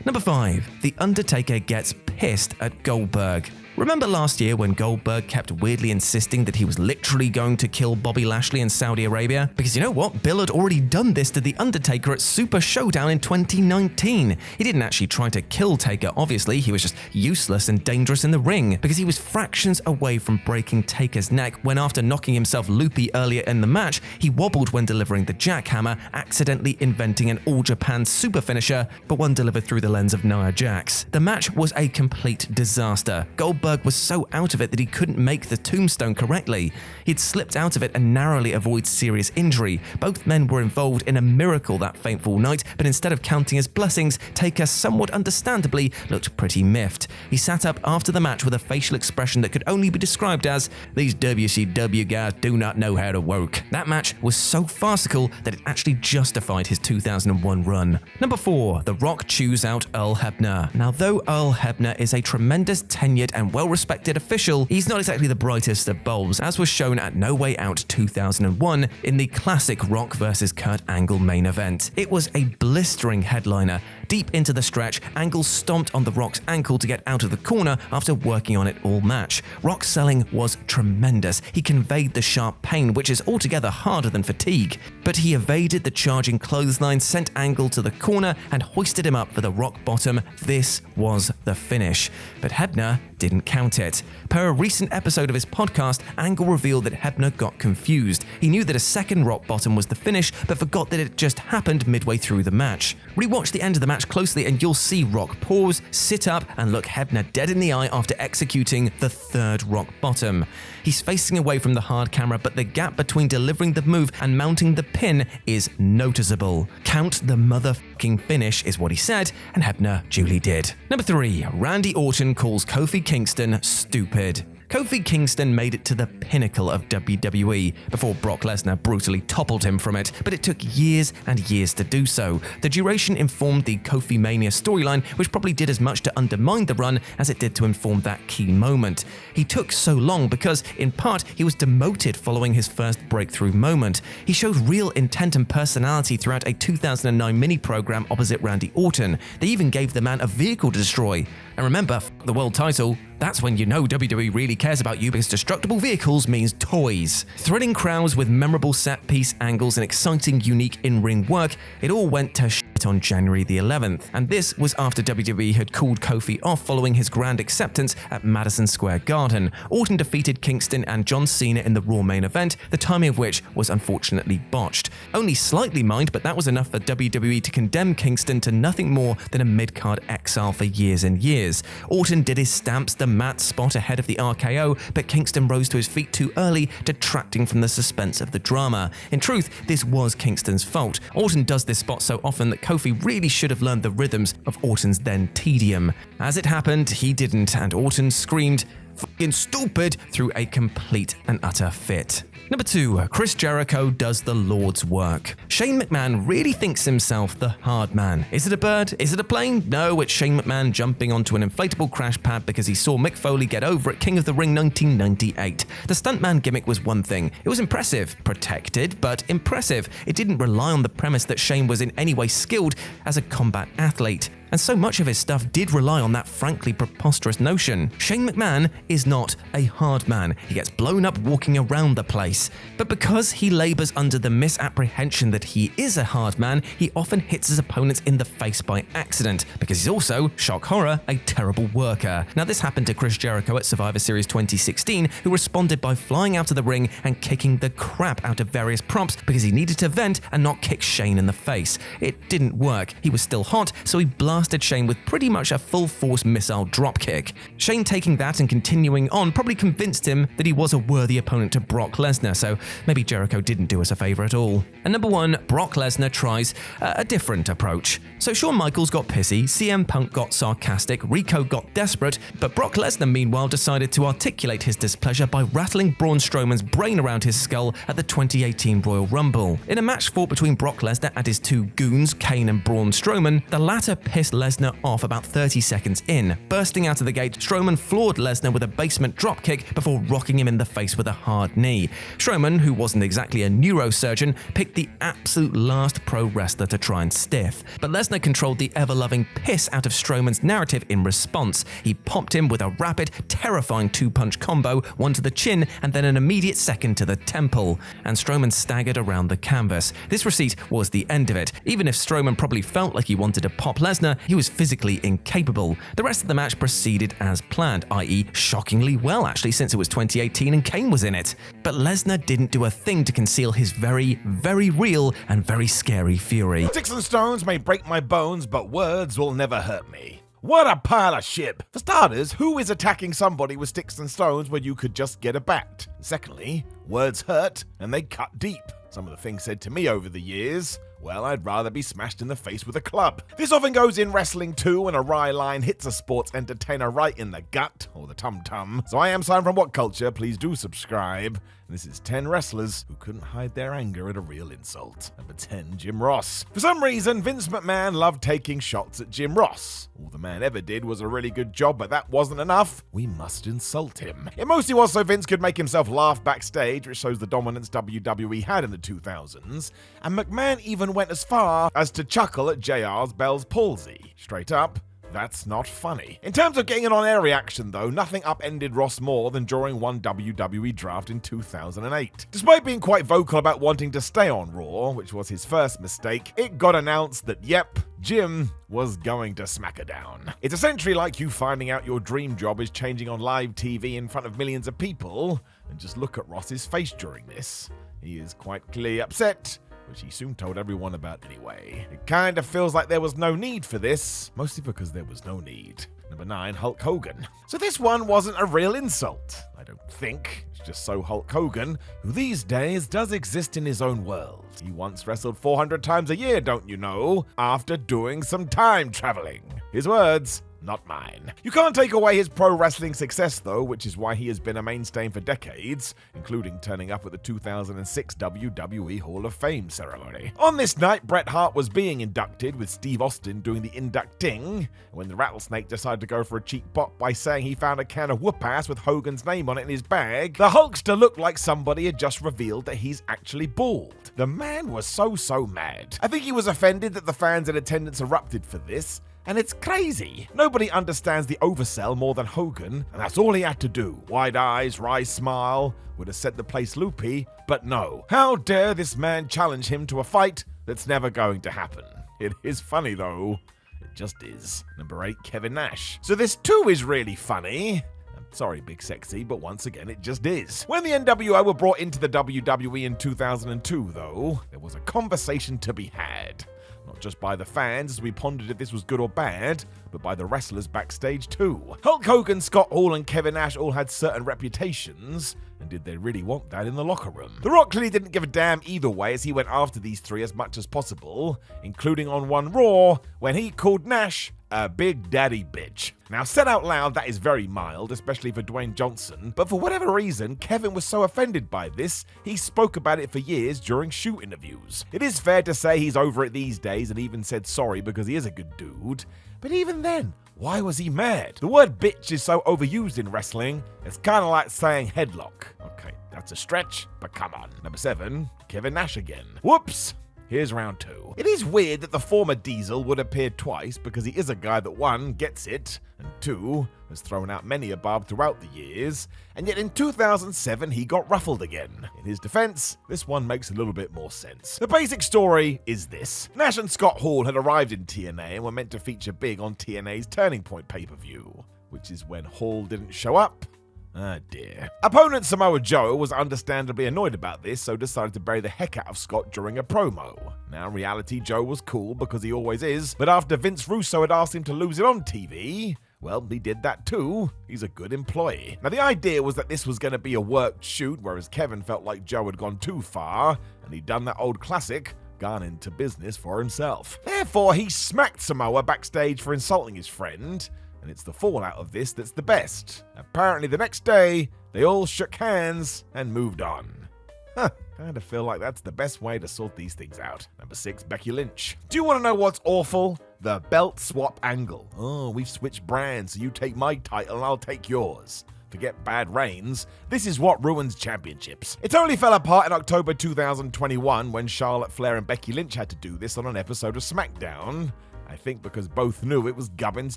Number 5. The Undertaker gets pissed at Goldberg. Remember last year when Goldberg kept weirdly insisting that he was literally going to kill Bobby Lashley in Saudi Arabia? Because you know what? Bill had already done this to The Undertaker at Super Showdown in 2019. He didn't actually try to kill Taker, obviously. He was just useless and dangerous in the ring, because he was fractions away from breaking Taker's neck when, after knocking himself loopy earlier in the match, he wobbled when delivering the jackhammer, accidentally inventing an All-Japan super finisher, but one delivered through the lens of Nia Jax. The match was a complete disaster. Goldberg was so out of it that he couldn't make the tombstone correctly. He'd slipped out of it and narrowly avoided serious injury. Both men were involved in a miracle that fateful night, but instead of counting as blessings, Taker somewhat understandably looked pretty miffed. He sat up after the match with a facial expression that could only be described as, "These WCW guys do not know how to work." That match was so farcical that it actually justified his 2001 run. Number 4. The Rock chews out Earl Hebner. Now, though Earl Hebner is a tremendous, tenured and well-respected official, he's not exactly the brightest of bulbs, as was shown at No Way Out 2001 in the classic Rock vs. Kurt Angle main event. It was a blistering headliner, deep into the stretch, Angle stomped on The Rock's ankle to get out of the corner after working on it all match. Rock's selling was tremendous. He conveyed the sharp pain, which is altogether harder than fatigue. But he evaded the charging clothesline, sent Angle to the corner, and hoisted him up for the rock bottom. This was the finish. But Hebner didn't count it. Per a recent episode of his podcast, Angle revealed that Hebner got confused. He knew that a second rock bottom was the finish, but forgot that it just happened midway through the match. Rewatch the end of the match closely and you'll see Rock pause, sit up, and look Hebner dead in the eye after executing the third rock bottom. He's facing away from the hard camera, but the gap between delivering the move and mounting the pin is noticeable. Count the motherfucking finish is what he said, and Hebner duly did. Number 3, Randy Orton calls Kofi Kingston stupid. Kofi Kingston made it to the pinnacle of WWE before Brock Lesnar brutally toppled him from it, but it took years and years to do so. The duration informed the Kofi Mania storyline, which probably did as much to undermine the run as it did to inform that key moment. He took so long because, in part, he was demoted following his first breakthrough moment. He showed real intent and personality throughout a 2009 mini-program opposite Randy Orton. They even gave the man a vehicle to destroy. And remember, the world title, that's when you know WWE really cares about you, because destructible vehicles means toys. Thrilling crowds with memorable set-piece angles and exciting, unique in-ring work, it all went to shit on January the 11th. And this was after WWE had called Kofi off following his grand acceptance at Madison Square Garden. Orton defeated Kingston and John Cena in the Raw main event, the timing of which was unfortunately botched. Only slightly mined, but that was enough for WWE to condemn Kingston to nothing more than a mid-card exile for years and years. Orton did his stamps the mat spot ahead of the RKO, but Kingston rose to his feet too early, detracting from the suspense of the drama. In truth, this was Kingston's fault. Orton does this spot so often that Kofi really should have learned the rhythms of Orton's then tedium. As it happened, he didn't, and Orton screamed, "Fucking stupid," through a complete and utter fit. Number 2, Chris Jericho does the Lord's work. Shane McMahon really thinks himself the hard man. Is it a bird? Is it a plane? No, it's Shane McMahon jumping onto an inflatable crash pad because he saw Mick Foley get over at King of the Ring 1998. The stuntman gimmick was one thing. It was impressive. Protected, but impressive. It didn't rely on the premise that Shane was in any way skilled as a combat athlete. And so much of his stuff did rely on that frankly preposterous notion. Shane McMahon is not a hard man. He gets blown up walking around the place. But because he labors under the misapprehension that he is a hard man, he often hits his opponents in the face by accident, because he's also, shock horror, a terrible worker. Now this happened to Chris Jericho at Survivor Series 2016, who responded by flying out of the ring and kicking the crap out of various props because he needed to vent and not kick Shane in the face. It didn't work. He was still hot, so he blasted Shane with pretty much a full-force missile dropkick. Shane taking that and continuing on probably convinced him that he was a worthy opponent to Brock Lesnar, so maybe Jericho didn't do us a favor at all. And number 1, Brock Lesnar tries a different approach. So Shawn Michaels got pissy, CM Punk got sarcastic, Rico got desperate, but Brock Lesnar meanwhile decided to articulate his displeasure by rattling Braun Strowman's brain around his skull at the 2018 Royal Rumble. In a match fought between Brock Lesnar and his two goons, Kane and Braun Strowman, the latter pissed Lesnar off about 30 seconds in. Bursting out of the gate, Strowman floored Lesnar with a basement dropkick before rocking him in the face with a hard knee. Strowman, who wasn't exactly a neurosurgeon, picked the absolute last pro wrestler to try and stiff. But Lesnar controlled the ever-loving piss out of Strowman's narrative in response. He popped him with a rapid, terrifying two-punch combo, one to the chin and then an immediate second to the temple. And Strowman staggered around the canvas. This receipt was the end of it. Even if Strowman probably felt like he wanted to pop Lesnar, he was physically incapable. The rest of the match proceeded as planned, i.e. shockingly well actually, since it was 2018 and Kane was in it. But Lesnar didn't do a thing to conceal his very, very real and very scary fury. Sticks and stones may break my bones, but words will never hurt me. What a pile of shit! For starters, who is attacking somebody with sticks and stones when you could just get a bat? Secondly, words hurt and they cut deep. Some of the things said to me over the years, well, I'd rather be smashed in the face with a club. This often goes in wrestling too, when a wry line hits a sports entertainer right in the gut, or the tum-tum. So I am Simon from WhatCulture, please do subscribe. And this is 10 wrestlers who couldn't hide their anger at a real insult. Number 10, Jim Ross. For some reason, Vince McMahon loved taking shots at Jim Ross. All the man ever did was a really good job, but that wasn't enough. We must insult him. It mostly was so Vince could make himself laugh backstage, which shows the dominance WWE had in the 2000s. And McMahon even even went as far as to chuckle at JR's Bell's palsy. Straight up, that's not funny. In terms of getting an on-air reaction though, nothing upended Ross more than during one WWE draft in 2008. Despite being quite vocal about wanting to stay on Raw, which was his first mistake, it got announced that yep, Jim was going to smack her down. It's essentially like you finding out your dream job is changing on live TV in front of millions of people, and just look at Ross's face during this. He is quite clearly upset, which he soon told everyone about anyway. It kind of feels like there was no need for this, mostly because there was no need. Number 9, Hulk Hogan. So this one wasn't a real insult, I don't think. It's just so Hulk Hogan, who these days does exist in his own world. He once wrestled 400 times a year, don't you know, after doing some time traveling. His words, not mine. You can't take away his pro wrestling success though, which is why he has been a mainstay for decades, including turning up at the 2006 WWE Hall of Fame ceremony. On this night, Bret Hart was being inducted, with Steve Austin doing the inducting, when the Rattlesnake decided to go for a cheap bop by saying he found a can of Whoopass with Hogan's name on it in his bag. The Hulkster looked like somebody had just revealed that he's actually bald. The man was so mad. I think he was offended that the fans in attendance erupted for this, and it's crazy. Nobody understands the oversell more than Hogan, and that's all he had to do. Wide eyes, wry smile, would have set the place loopy, but no. How dare this man challenge him to a fight that's never going to happen? It is funny though. It just is. Number 8, Kevin Nash. So this too is really funny. I'm sorry, Big Sexy, but once again, it just is. When the NWO were brought into the WWE in 2002, though, there was a conversation to be had. Not just by the fans as we pondered if this was good or bad, but by the wrestlers backstage too. Hulk Hogan, Scott Hall, and Kevin Nash all had certain reputations, and did they really want that in the locker room? The Rock clearly didn't give a damn either way as he went after these three as much as possible, including on one Raw when he called Nash a big daddy bitch. Now, said out loud, that is very mild, especially for Dwayne Johnson, but for whatever reason, Kevin was so offended by this, he spoke about it for years during shoot interviews. It is fair to say he's over it these days and even said sorry because he is a good dude, but even then, why was he mad? The word bitch is so overused in wrestling, it's kind of like saying headlock. Okay, that's a stretch, but come on. Number 7, Kevin Nash again. Whoops! Here's round 2. It is weird that the former Diesel would appear twice because he is a guy that 1, gets it, and 2, has thrown out many a barb throughout the years, and yet in 2007 he got ruffled again. In his defense, this one makes a little bit more sense. The basic story is this. Nash and Scott Hall had arrived in TNA and were meant to feature big on TNA's Turning Point pay-per-view, which is when Hall didn't show up. Ah dear. Opponent Samoa Joe was understandably annoyed about this, so decided to bury the heck out of Scott during a promo. Now, in reality, Joe was cool because he always is, but after Vince Russo had asked him to lose it on TV, well, he did that too. He's a good employee. Now, the idea was that this was going to be a worked shoot, whereas Kevin felt like Joe had gone too far, and he'd done that old classic, gone into business for himself. Therefore, he smacked Samoa backstage for insulting his friend, and it's the fallout of this that's the best. Apparently the next day, they all shook hands and moved on. Kind of feel like that's the best way to sort these things out. Number 6, Becky Lynch. Do you want to know what's awful? The belt swap angle. Oh, we've switched brands, so you take my title and I'll take yours. Forget bad reigns, this is what ruins championships. It only fell apart in October 2021 when Charlotte Flair and Becky Lynch had to do this on an episode of SmackDown. I think because both knew it was gubbins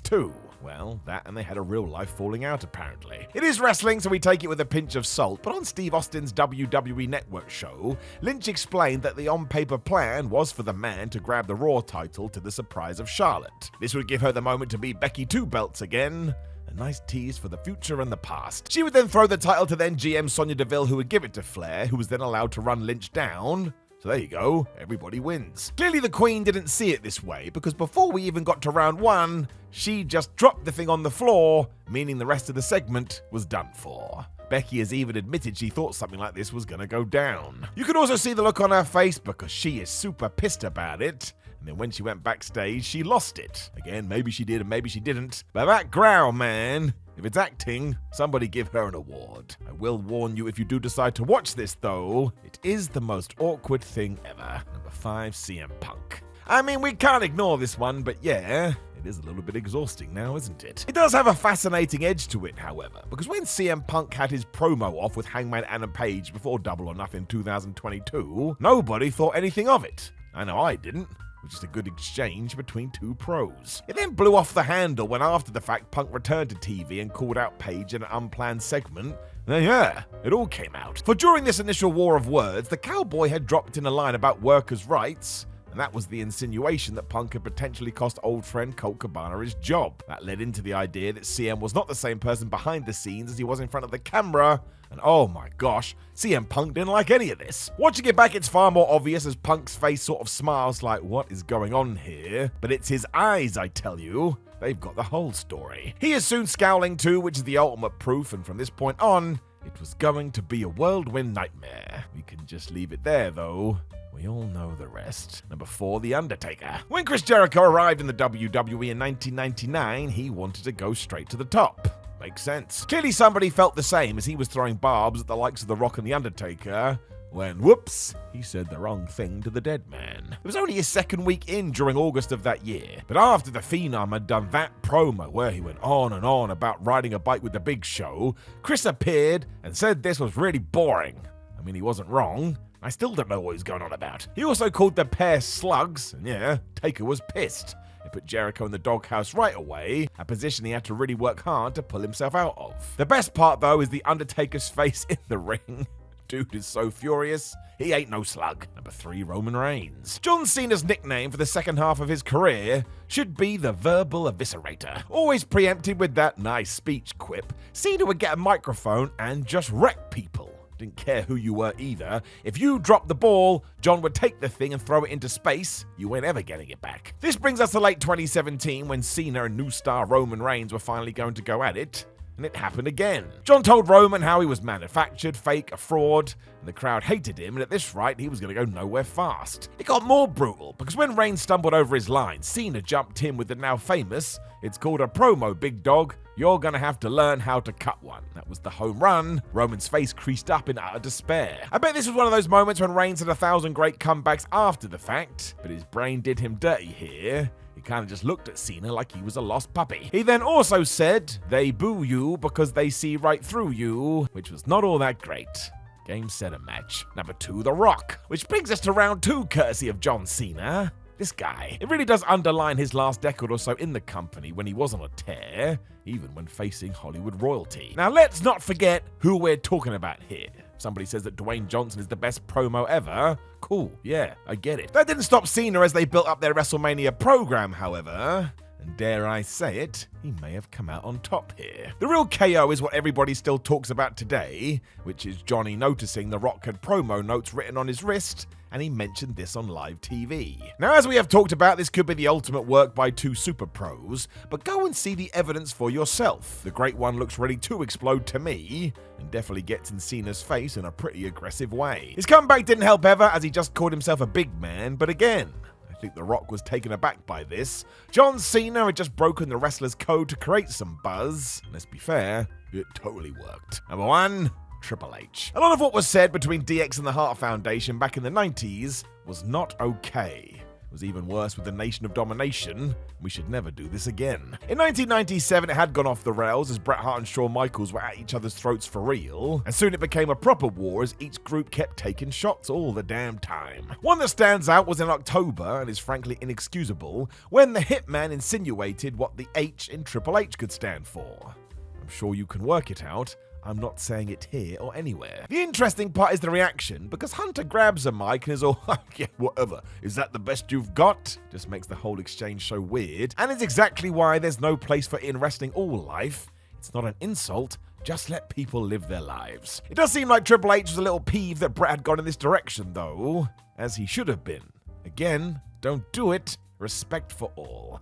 too. Well, that and they had a real life falling out apparently. It is wrestling, so we take it with a pinch of salt, but on Steve Austin's WWE Network show, Lynch explained that the on-paper plan was for the man to grab the Raw title to the surprise of Charlotte. This would give her the moment to beat Becky 2 belts again. A nice tease for the future and the past. She would then throw the title to then GM Sonya Deville, who would give it to Flair, who was then allowed to run Lynch down. So there you go, everybody wins. Clearly the Queen didn't see it this way, because before we even got to round 1, she just dropped the thing on the floor, meaning the rest of the segment was done for. Becky has even admitted she thought something like this was gonna go down. You can also see the look on her face because she is super pissed about it. And then when she went backstage, she lost it. Again, maybe she did and maybe she didn't. But that growl, man. If it's acting, somebody give her an award. I will warn you if you do decide to watch this though, it is the most awkward thing ever. Number 5, CM Punk. I mean, we can't ignore this one, but yeah, it is a little bit exhausting now, isn't it? It does have a fascinating edge to it, however, because when CM Punk had his promo off with Hangman Adam Page before Double or Nothing 2022, nobody thought anything of it. I know I didn't. It was just a good exchange between two pros. It then blew off the handle when after the fact Punk returned to TV and called out Page in an unplanned segment. Then yeah, it all came out. For during this initial war of words, the cowboy had dropped in a line about workers' rights, and that was the insinuation that Punk had potentially cost old friend Colt Cabana his job. That led into the idea that CM was not the same person behind the scenes as he was in front of the camera, and oh my gosh, CM Punk didn't like any of this. Watching it back, it's far more obvious as Punk's face sort of smiles like, what is going on here? But it's his eyes, I tell you. They've got the whole story. He is soon scowling too, which is the ultimate proof, and from this point on, it was going to be a whirlwind nightmare. We can just leave it there though. We all know the rest. Number 4, The Undertaker. When Chris Jericho arrived in the WWE in 1999, he wanted to go straight to the top. Makes sense. Clearly somebody felt the same as he was throwing barbs at the likes of The Rock and The Undertaker, when, whoops, he said the wrong thing to the dead man. It was only his second week in during August of that year, but after the Phenom had done that promo where he went on and on about riding a bike with the Big Show, Chris appeared and said this was really boring. I mean, he wasn't wrong. I still don't know what he's going on about. He also called the pair slugs, and yeah, Taker was pissed. It put Jericho in the doghouse right away, a position he had to really work hard to pull himself out of. The best part, though, is the Undertaker's face in the ring. Dude is so furious, he ain't no slug. Number 3, Roman Reigns. John Cena's nickname for the second half of his career should be the verbal eviscerator. Always preempted with that nice speech quip, Cena would get a microphone and just wreck people. Didn't care who you were either. If you dropped the ball, John would take the thing and throw it into space. You weren't ever getting it back. This brings us to late 2017 when Cena and new star Roman Reigns were finally going to go at it. And it happened again. John told Roman how he was manufactured, fake, a fraud, and the crowd hated him, and at this rate, he was going to go nowhere fast. It got more brutal, because when Reigns stumbled over his line, Cena jumped in with the now famous, "It's called a promo, big dog. You're gonna have to learn how to cut one." That was the home run. Roman's face creased up in utter despair. I bet this was one of those moments when Reigns had 1,000 great comebacks after the fact, but his brain did him dirty here. He kind of just looked at Cena like he was a lost puppy. He then also said, "They boo you because they see right through you," which was not all that great. Game, set, and match. Number 2, The Rock, which brings us to round 2 courtesy of John Cena. This guy. It really does underline his last decade or so in the company when he was on a tear, even when facing Hollywood royalty. Now let's not forget who we're talking about here. Somebody says that Dwayne Johnson is the best promo ever. Cool, yeah, I get it. That didn't stop Cena as they built up their WrestleMania program, however. And dare I say it, he may have come out on top here. The real KO is what everybody still talks about today, which is Johnny noticing The Rock had promo notes written on his wrist, and he mentioned this on live TV. Now, as we have talked about, this could be the ultimate work by 2 super pros, but go and see the evidence for yourself. The Great One looks ready to explode to me, and definitely gets in Cena's face in a pretty aggressive way. His comeback didn't help ever, as he just called himself a big man, but again, I think The Rock was taken aback by this. John Cena had just broken the wrestler's code to create some buzz. Let's be fair, it totally worked. Number 1, Triple H. A lot of what was said between DX and the Hart Foundation back in the 90s was not okay. It was even worse with the Nation of Domination. We should never do this again. In 1997, it had gone off the rails as Bret Hart and Shawn Michaels were at each other's throats for real, and soon it became a proper war as each group kept taking shots all the damn time. One that stands out was in October, and is frankly inexcusable, when the Hitman insinuated what the H in Triple H could stand for. I'm sure you can work it out. I'm not saying it here or anywhere. The interesting part is the reaction, because Hunter grabs a mic and is all, yeah, whatever. Is that the best you've got? Just makes the whole exchange so weird, and it's exactly why there's no place for it in wrestling all life. It's not an insult, just let people live their lives. It does seem like Triple H was a little peeved that Bret had gone in this direction though, as he should have been. Again, don't do it. Respect for all.